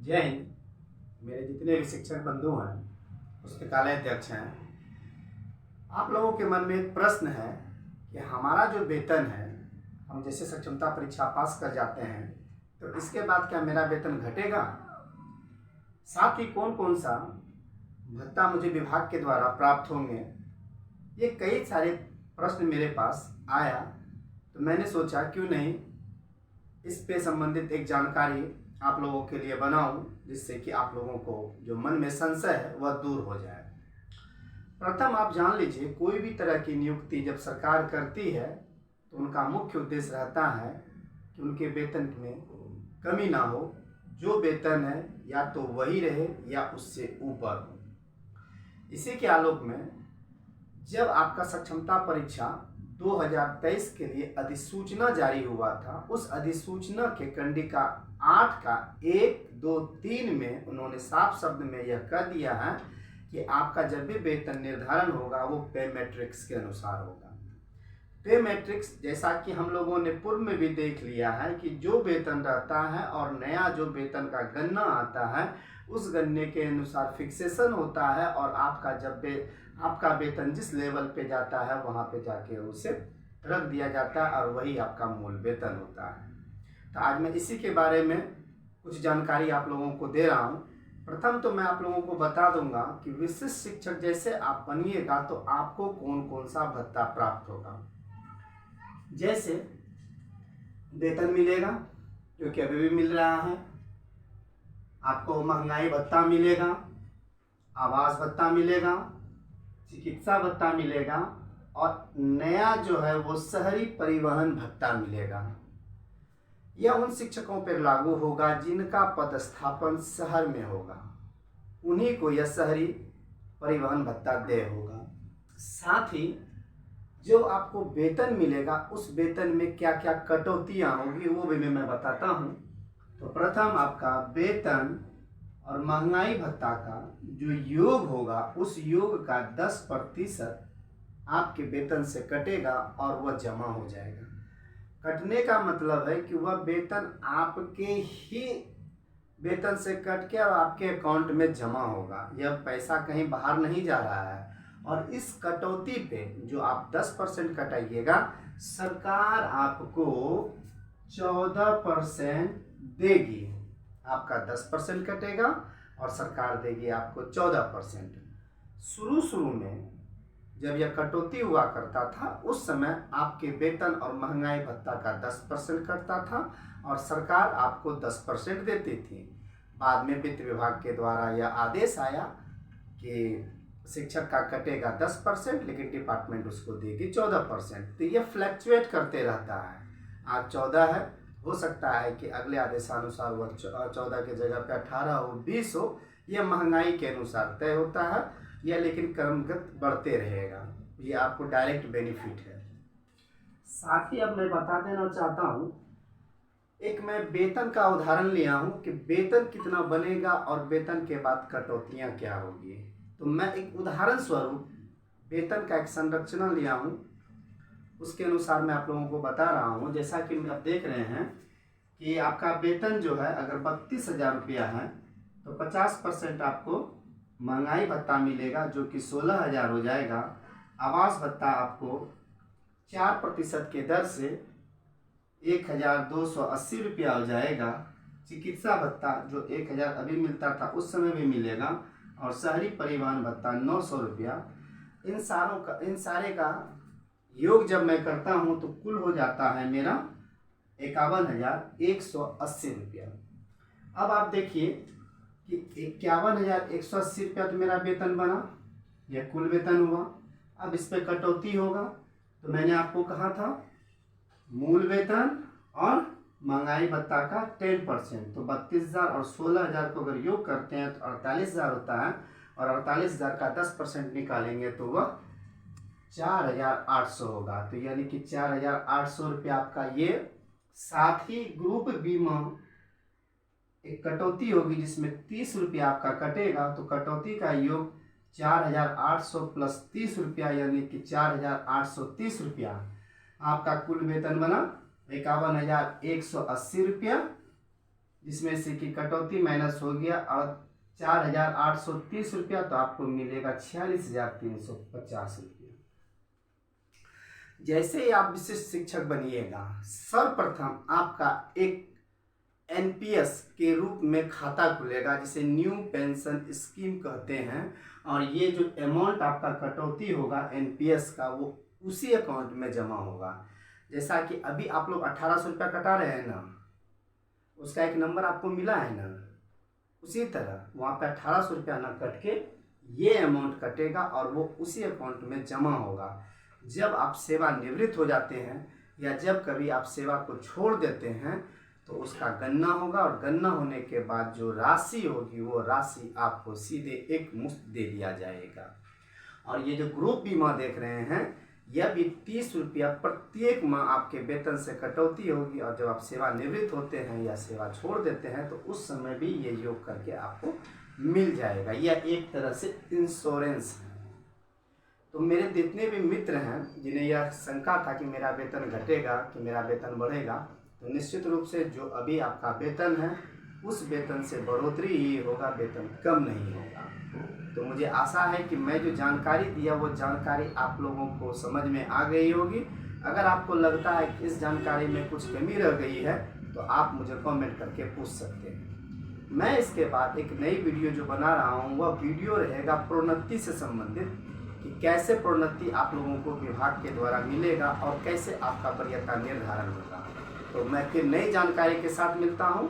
जय हिंद। मेरे जितने भी शिक्षक बंधु हैं, पुस्तकालय अध्यक्ष हैं, आप लोगों के मन में एक प्रश्न है कि हमारा जो वेतन है, हम जैसे सक्षमता परीक्षा पास कर जाते हैं तो इसके बाद क्या मेरा वेतन घटेगा? साथ ही कौन कौन सा भत्ता मुझे विभाग के द्वारा प्राप्त होंगे? ये कई सारे प्रश्न मेरे पास आया तो मैंने सोचा क्यों नहीं इस पे संबंधित एक जानकारी आप लोगों के लिए बनाऊं, जिससे कि आप लोगों को जो मन में संशय है वह दूर हो जाए। प्रथम आप जान लीजिए, कोई भी तरह की नियुक्ति जब सरकार करती है तो उनका मुख्य उद्देश्य रहता है कि उनके वेतन में कमी ना हो। जो वेतन है या तो वही रहे या उससे ऊपर हो। इसी के आलोक में जब आपका सक्षमता परीक्षा 2023 के लिए अधिसूचना जारी हुआ था, उस अधिसूचना के कंडिका 8 का 1, 2, 3 में उन्होंने साफ शब्द में यह कह दिया है कि आपका जब भी वेतन निर्धारण होगा वो पे मैट्रिक्स के अनुसार होगा। पे मैट्रिक्स जैसा कि हम लोगों ने पूर्व में भी देख लिया है कि जो वेतन रहता है और नया जो वेतन का गणना आता है उस गणने के अनुसार फिक्सेशन होता है और आपका वेतन जिस लेवल पे जाता है वहाँ पे जाके उसे रख दिया जाता है और वही आपका मूल वेतन होता है। तो आज मैं इसी के बारे में कुछ जानकारी आप लोगों को दे रहा हूँ। प्रथम तो मैं आप लोगों को बता दूंगा कि विशिष्ट शिक्षक जैसे आप बनिएगा तो आपको कौन कौन सा भत्ता प्राप्त होगा। जैसे वेतन मिलेगा जो कि अभी भी मिल रहा है, आपको महंगाई भत्ता मिलेगा, आवास भत्ता मिलेगा, चिकित्सा भत्ता मिलेगा और नया जो है वो शहरी परिवहन भत्ता मिलेगा। यह उन शिक्षकों पर लागू होगा जिनका पदस्थापन शहर में होगा, उन्हीं को यह शहरी परिवहन भत्ता दे होगा। साथ ही जो आपको वेतन मिलेगा उस वेतन में क्या क्या कटौतियाँ होगी वो भी मैं बताता हूँ। तो प्रथम आपका वेतन और महंगाई भत्ता का जो योग होगा उस योग का 10% आपके वेतन से कटेगा और वह जमा हो जाएगा। कटने का मतलब है कि वह वेतन आपके ही वेतन से कट के और आपके अकाउंट में जमा होगा। यह पैसा कहीं बाहर नहीं जा रहा है। और इस कटौती पे जो आप 10% कटाइएगा, सरकार आपको 14% देगी। आपका 10% कटेगा और सरकार देगी आपको 14%। शुरू में जब यह कटौती हुआ करता था उस समय आपके वेतन और महंगाई भत्ता का 10% कटता था और सरकार आपको 10% देती थी। बाद में वित्त विभाग के द्वारा यह आदेश आया कि शिक्षक का कटेगा 10% लेकिन डिपार्टमेंट उसको देगी 14%। तो ये फ्लैक्चुएट करते रहता है। आज 14 है, हो सकता है कि अगले आदेशानुसार वह 14 के जगह पे 18 हो, 20 हो। यह महंगाई के अनुसार तय होता है, यह लेकिन क्रमगत बढ़ते रहेगा। ये आपको डायरेक्ट बेनिफिट है। साथ ही अब मैं बता देना चाहता हूँ, एक मैं वेतन का उदाहरण लिया हूँ कि वेतन कितना बनेगा और वेतन के बाद कटौतियाँ क्या होगी। तो मैं एक उदाहरण स्वरूप वेतन का एक संरचना लिया हूँ, उसके अनुसार मैं आप लोगों को बता रहा हूँ। जैसा कि आप देख रहे हैं कि आपका वेतन जो है अगर 32,000 रुपया है तो 50% आपको महंगाई भत्ता मिलेगा जो कि 16,000 हो जाएगा। आवास भत्ता आपको 4% के दर से 1,280 रुपया हो जाएगा। चिकित्सा भत्ता जो 1,000 अभी मिलता था उस समय भी मिलेगा और शहरी परिवहन भत्ता 900 रुपया। इन सारे का योग जब मैं करता हूँ तो कुल हो जाता है मेरा 51,180 रुपया। अब आप देखिए कि 51,180 रुपया तो मेरा वेतन बना, यह कुल वेतन हुआ। अब इस पर कटौती होगा तो मैंने आपको कहा था मूल वेतन और महंगाई भत्ता का 10%। तो 32,000 और 16,000 को अगर योग करते हैं तो 48,000 होता है और 48,000 का 10% निकालेंगे तो वह 4,800 होगा। तो यानी कि 4,800 रुपया आपका ये। साथ ही ग्रुप बीमा एक कटौती होगी जिसमें 30 रुपया आपका कटेगा, तो कटौती का योग 4,800 प्लस 30 रुपया यानी कि 4,830 रुपया आपका कुल वेतन बना 51,180 रुपया। जिसमें से कि कटौती माइनस हो गया और 4,830 रुपया, तो आपको मिलेगा 46,350 रुपया। जैसे ही आप विशिष्ट शिक्षक बनिएगा, सर्वप्रथम आपका एक एनपीएस के रूप में खाता खुलेगा, जिसे न्यू पेंशन स्कीम कहते हैं। और ये जो अमाउंट आपका कटौती होगा एनपीएस का, वो उसी अकाउंट में जमा होगा। जैसा कि अभी आप लोग 1,800 रुपया कटा रहे हैं ना, उसका एक नंबर आपको मिला है ना, उसी तरह वहाँ पे 1,800 रुपया ना कट के ये अमाउंट कटेगा और वो उसी अकाउंट में जमा होगा। जब आप सेवानिवृत्त हो जाते हैं या जब कभी आप सेवा को छोड़ देते हैं तो उसका गणना होगा, और गणना होने के बाद जो राशि होगी वो राशि आपको सीधे एक मुश्त दे दिया जाएगा। और ये जो ग्रुप बीमा देख रहे हैं, यह भी 30 रुपया प्रत्येक माह आपके वेतन से कटौती होगी, और जब आप सेवानिवृत्त होते हैं या सेवा छोड़ देते हैं तो उस समय भी ये योग करके आपको मिल जाएगा। यह एक तरह से इंश्योरेंस है। तो मेरे जितने भी मित्र हैं जिन्हें यह शंका था कि मेरा वेतन घटेगा कि मेरा वेतन बढ़ेगा, तो निश्चित रूप से जो अभी आपका वेतन है उस वेतन से बढ़ोतरी ही होगा, वेतन कम नहीं होगा। तो मुझे आशा है कि मैं जो जानकारी दिया वो जानकारी आप लोगों को समझ में आ गई होगी। अगर आपको लगता है कि इस जानकारी में कुछ कमी रह गई है तो आप मुझे कमेंट करके पूछ सकते हैं। मैं इसके बाद एक नई वीडियो जो बना रहा हूँ वह वीडियो रहेगा प्रोन्नति से संबंधित, कि कैसे प्रोन्नति आप लोगों को विभाग के द्वारा मिलेगा और कैसे आपका वरीयता निर्धारण होगा। तो मैं फिर नई जानकारी के साथ मिलता हूँ।